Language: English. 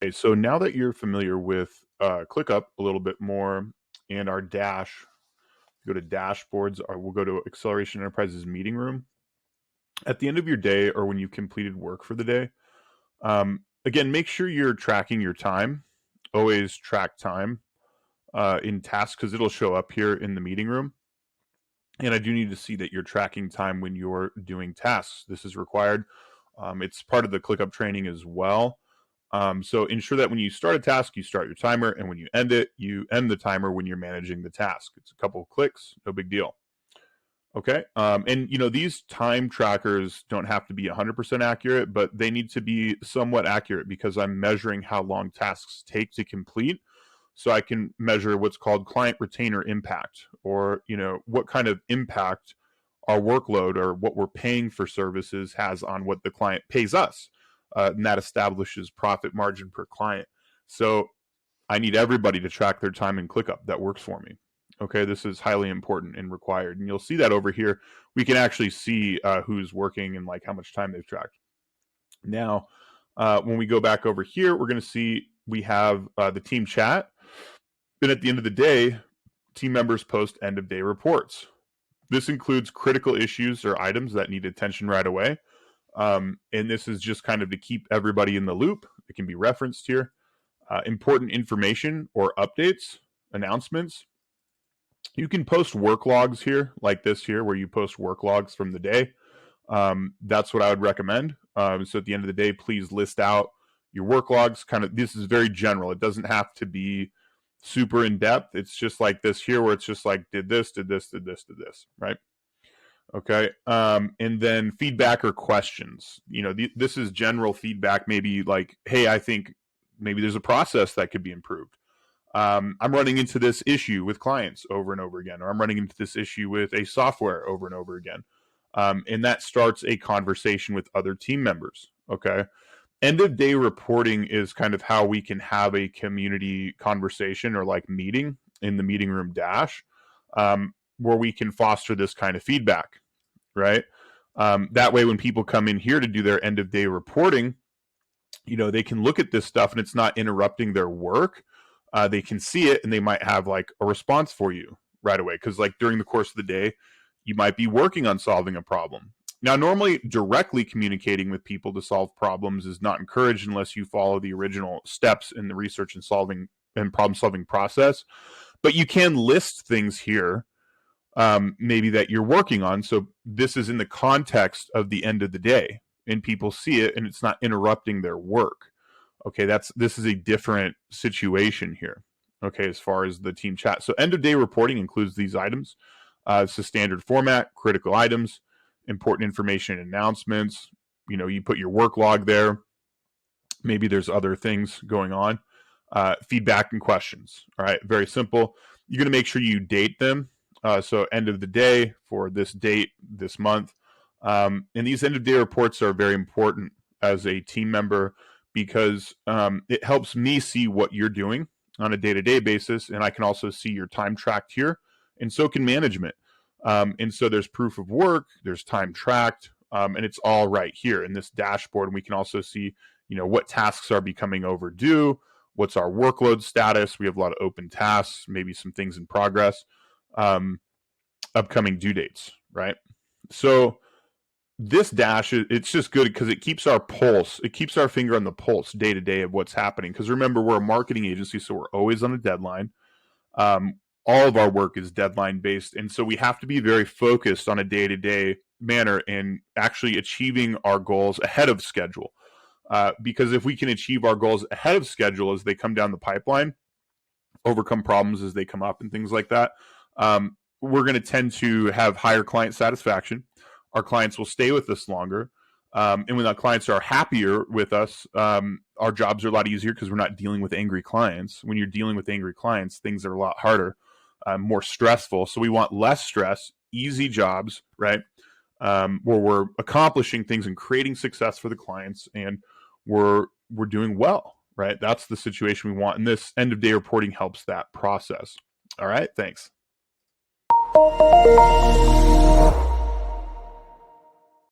Okay, so now that you're familiar with ClickUp a little bit more and our dash, go to dashboards, or we'll go to Acceleration Enterprises meeting room. At the end of your day or when you completed work for the day, again, make sure you're tracking your time. Always track time in tasks because it'll show up here in the meeting room. And I do need to see that you're tracking time when you're doing tasks. This is required. It's part of the ClickUp training as well. So ensure that when you start a task, you start your timer, and when you end it, you end the timer when you're managing the task. It's a couple of clicks, no big deal. Okay, and these time trackers don't have to be 100% accurate, but they need to be somewhat accurate because I'm measuring how long tasks take to complete. So I can measure what's called client retainer impact, or what kind of impact our workload or what we're paying for services has on what the client pays us. And that establishes profit margin per client. So I need everybody to track their time in ClickUp. That works for me. Okay, this is highly important and required. And you'll see that over here. We can actually see who's working and like how much time they've tracked. Now, when we go back over here, we're going to see we have the team chat. And at the end of the day, team members post end of day reports. This includes critical issues or items that need attention right away. And this is just kind of to keep everybody in the loop. It can be referenced here. Important information or updates, announcements. You can post work logs here, like this here, where you post work logs from the day. That's what I would recommend. So at the end of the day, please list out your work logs. This is very general. It doesn't have to be super in depth. It's just like this here, where it's just like did this, right? Okay. And then feedback or questions. This is general feedback. Maybe like, hey, I think maybe there's a process that could be improved. I'm running into this issue with clients over and over again, or I'm running into this issue with a software over and over again. And that starts a conversation with other team members. Okay. End of day reporting is kind of how we can have a community conversation or like meeting in the meeting room dash, where we can foster this kind of feedback, right? That way, when people come in here to do their end of day reporting, they can look at this stuff and it's not interrupting their work. They can see it and they might have like a response for you right away. Because like during the course of the day, you might be working on solving a problem. Now, normally directly communicating with people to solve problems is not encouraged unless you follow the original steps in the research and problem solving process. But you can list things here, maybe that you're working on. So this is in the context of the end of the day, and people see it, and it's not interrupting their work. Okay, this is a different situation here. Okay, as far as the team chat. So end of day reporting includes these items. It's a standard format, critical items, important information and announcements. You put your work log there. Maybe there's other things going on. Feedback and questions. All right, very simple. You're going to make sure you date them. So end of the day for this date, this month. And these end of day reports are very important as a team member because it helps me see what you're doing on a day-to-day basis. And I can also see your time tracked here. And so can management. And so there's proof of work, there's time tracked, and it's all right here in this dashboard. And we can also see, what tasks are becoming overdue, what's our workload status. We have a lot of open tasks, maybe some things in progress, upcoming due dates, right? So this dash, it's just good because it keeps our pulse, it keeps our finger on the pulse day to day of what's happening. Because remember, we're a marketing agency, so we're always on a deadline. All of our work is deadline based. And so we have to be very focused on a day-to-day manner in actually achieving our goals ahead of schedule. Because if we can achieve our goals ahead of schedule as they come down the pipeline, overcome problems as they come up and things like that, we're going to tend to have higher client satisfaction. Our clients will stay with us longer. And when our clients are happier with us, our jobs are a lot easier because we're not dealing with angry clients. When you're dealing with angry clients, things are a lot harder, more stressful. So we want less stress, easy jobs, right? Where we're accomplishing things and creating success for the clients, and we're doing well, right? That's the situation we want. And this end of day reporting helps that process. All right, thanks.